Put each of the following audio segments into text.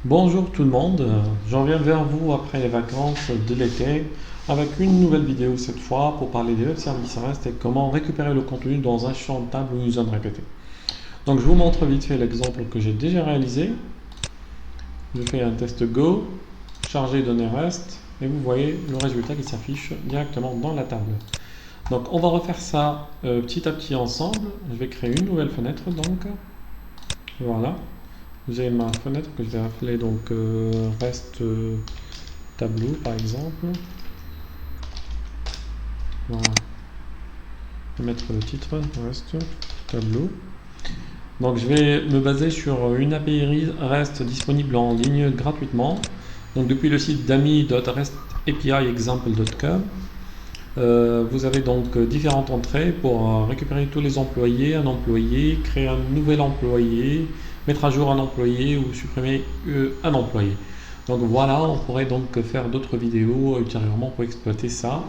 Bonjour tout le monde, je reviens vers vous après les vacances de l'été avec une nouvelle vidéo cette fois pour parler des web services REST et comment récupérer le contenu dans un champ de table ou une zone répétée. Donc je vous montre vite fait l'exemple que j'ai déjà réalisé. Je fais un test Go, charger données REST et vous voyez le résultat qui s'affiche directement dans la table. Donc on va refaire ça petit à petit ensemble. Je vais créer une nouvelle fenêtre donc. Voilà. J'ai ma fenêtre que je vais appeler donc REST tableau par exemple. Voilà. Je vais mettre le titre REST tableau. Donc je vais me baser sur une API REST disponible en ligne gratuitement. Donc depuis le site dami.restapiexample.com. Vous avez donc différentes entrées pour récupérer tous les employés, un employé, créer un nouvel employé, mettre à jour un employé ou supprimer un employé. Donc voilà, on pourrait donc faire d'autres vidéos ultérieurement pour exploiter ça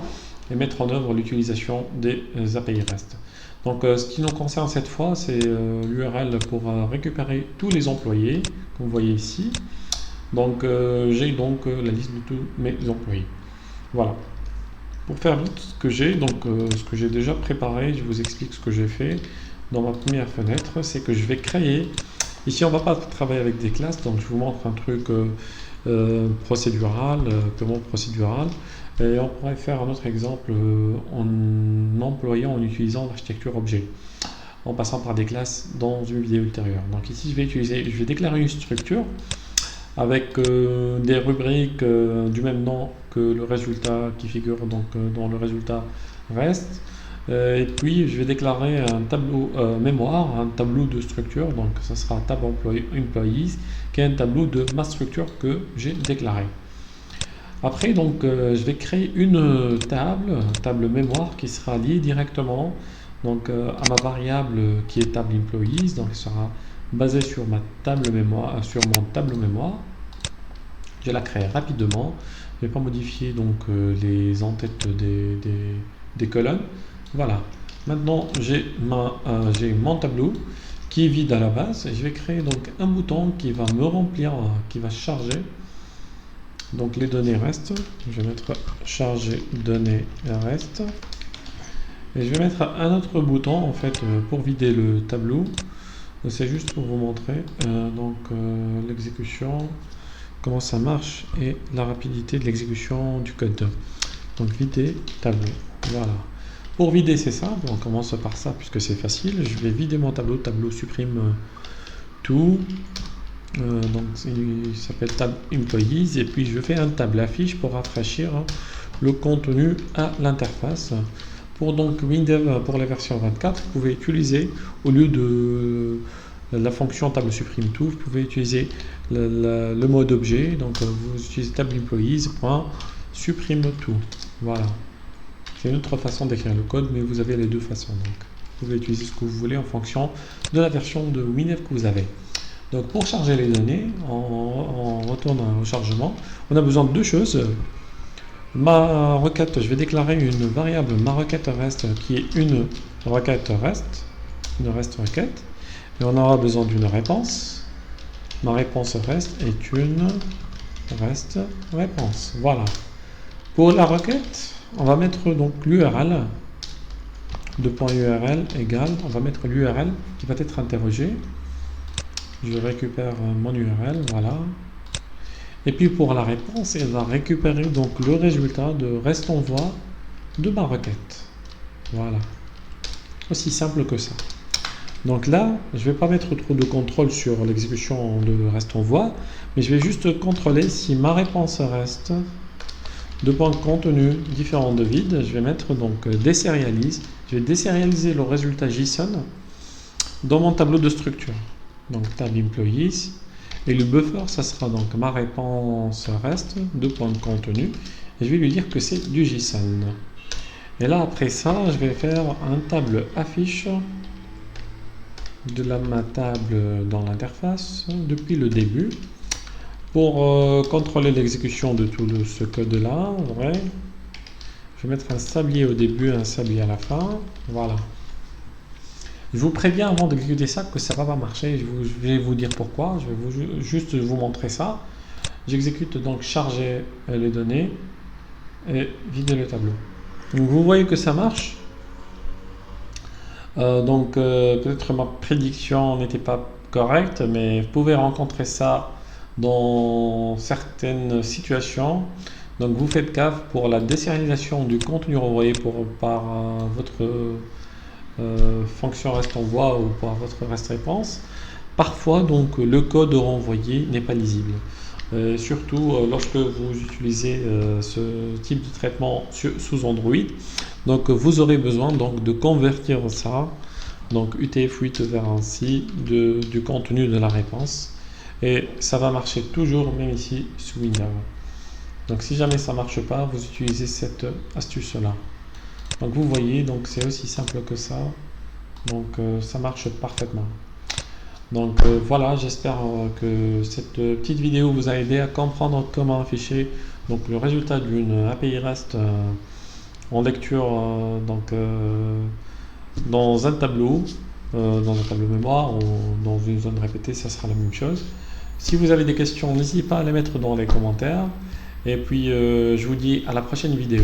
et mettre en œuvre l'utilisation des API REST. Donc ce qui nous concerne cette fois, c'est l'URL pour récupérer tous les employés, comme vous voyez ici. Donc j'ai donc la liste de tous mes employés. Voilà. Pour faire vite ce que j'ai, donc ce que j'ai déjà préparé, je vous explique ce que j'ai fait dans ma première fenêtre, c'est que je vais créer, ici on ne va pas travailler avec des classes, donc je vous montre un truc procédural, purement procédural, et on pourrait faire un autre exemple en utilisant l'architecture objet, en passant par des classes dans une vidéo ultérieure. Donc ici je vais déclarer une structure avec des rubriques du même nom que le résultat qui figure donc dans le résultat REST. Et puis je vais déclarer un tableau mémoire, un tableau de structure, donc ça sera tab employees, qui est un tableau de ma structure que j'ai déclaré. Après donc je vais créer une table mémoire qui sera liée directement donc à ma variable qui est table employees, donc elle sera basée sur ma table mémoire, sur mon tableau mémoire. Je la crée rapidement. Je ne vais pas modifier donc les en-têtes des colonnes. Voilà. Maintenant j'ai mon tableau qui est vide à la base. Et je vais créer donc un bouton qui va me remplir, qui va charger donc les données REST. Je vais mettre charger données REST. Et je vais mettre un autre bouton en fait pour vider le tableau. C'est juste pour vous montrer l'exécution, comment ça marche et la rapidité de l'exécution du code. Donc vider tableau. Voilà. Pour vider, c'est simple. On commence par ça puisque c'est facile. Je vais vider mon tableau. Tableau supprime tout. Donc il s'appelle tab employees et puis je fais un table affiche pour rafraîchir le contenu à l'interface. Pour donc Windows, pour la version 24, vous pouvez utiliser, au lieu de la fonction table supprime tout, vous pouvez utiliser le mode objet. Donc vous utilisez table employees supprime tout. Voilà. C'est une autre façon d'écrire le code, mais vous avez les deux façons. Donc vous pouvez utiliser ce que vous voulez en fonction de la version de Windows que vous avez. Donc pour charger les données, on retourne au chargement. On a besoin de deux choses. Ma requête, je vais déclarer une variable ma requête REST qui est une requête REST, une REST requête. Et on aura besoin d'une réponse. Ma réponse REST est une REST réponse. Voilà. Pour la requête, on va mettre donc l'URL. .url égale, on va mettre l'URL qui va être interrogée. Je récupère mon URL, voilà. Et puis pour la réponse, elle va récupérer donc le résultat de REST envoi de ma requête. Voilà. Aussi simple que ça. Donc là, je ne vais pas mettre trop de contrôle sur l'exécution de REST envoi, mais je vais juste contrôler si ma réponse REST de point de contenu différent de vide. Je vais mettre donc désérialise. Je vais désérialiser le résultat JSON dans mon tableau de structure. Donc tab employees. Et le buffer, ça sera donc ma réponse REST de point de contenu. Et je vais lui dire que c'est du JSON. Et là, après ça, je vais faire un table affiche de ma table dans l'interface depuis le début pour contrôler l'exécution de tout ce code-là. Je vais mettre un sablier au début et un sablier à la fin. Voilà. Je vous préviens avant d'exécuter ça que ça va pas marcher. Je vais vous dire pourquoi. Je vais juste vous montrer ça. J'exécute donc charger les données et vider le tableau. Donc vous voyez que ça marche. Peut-être ma prédiction n'était pas correcte, mais vous pouvez rencontrer ça dans certaines situations. Donc vous faites gaffe pour la désérialisation du contenu renvoyé par votre fonction reste envoi ou par votre reste réponse. Parfois donc le code renvoyé n'est pas lisible. Surtout lorsque vous utilisez ce type de traitement sous Android. Donc vous aurez besoin donc de convertir ça, donc UTF-8 vers ainsi du contenu de la réponse. Et ça va marcher toujours, même ici sous Windows. Donc si jamais ça ne marche pas, vous utilisez cette astuce-là. Donc vous voyez, donc c'est aussi simple que ça. Donc ça marche parfaitement. Donc voilà, j'espère que cette petite vidéo vous a aidé à comprendre comment afficher donc le résultat d'une API REST en lecture dans un tableau mémoire ou dans une zone répétée, ça sera la même chose. Si vous avez des questions, n'hésitez pas à les mettre dans les commentaires. Et puis je vous dis à la prochaine vidéo.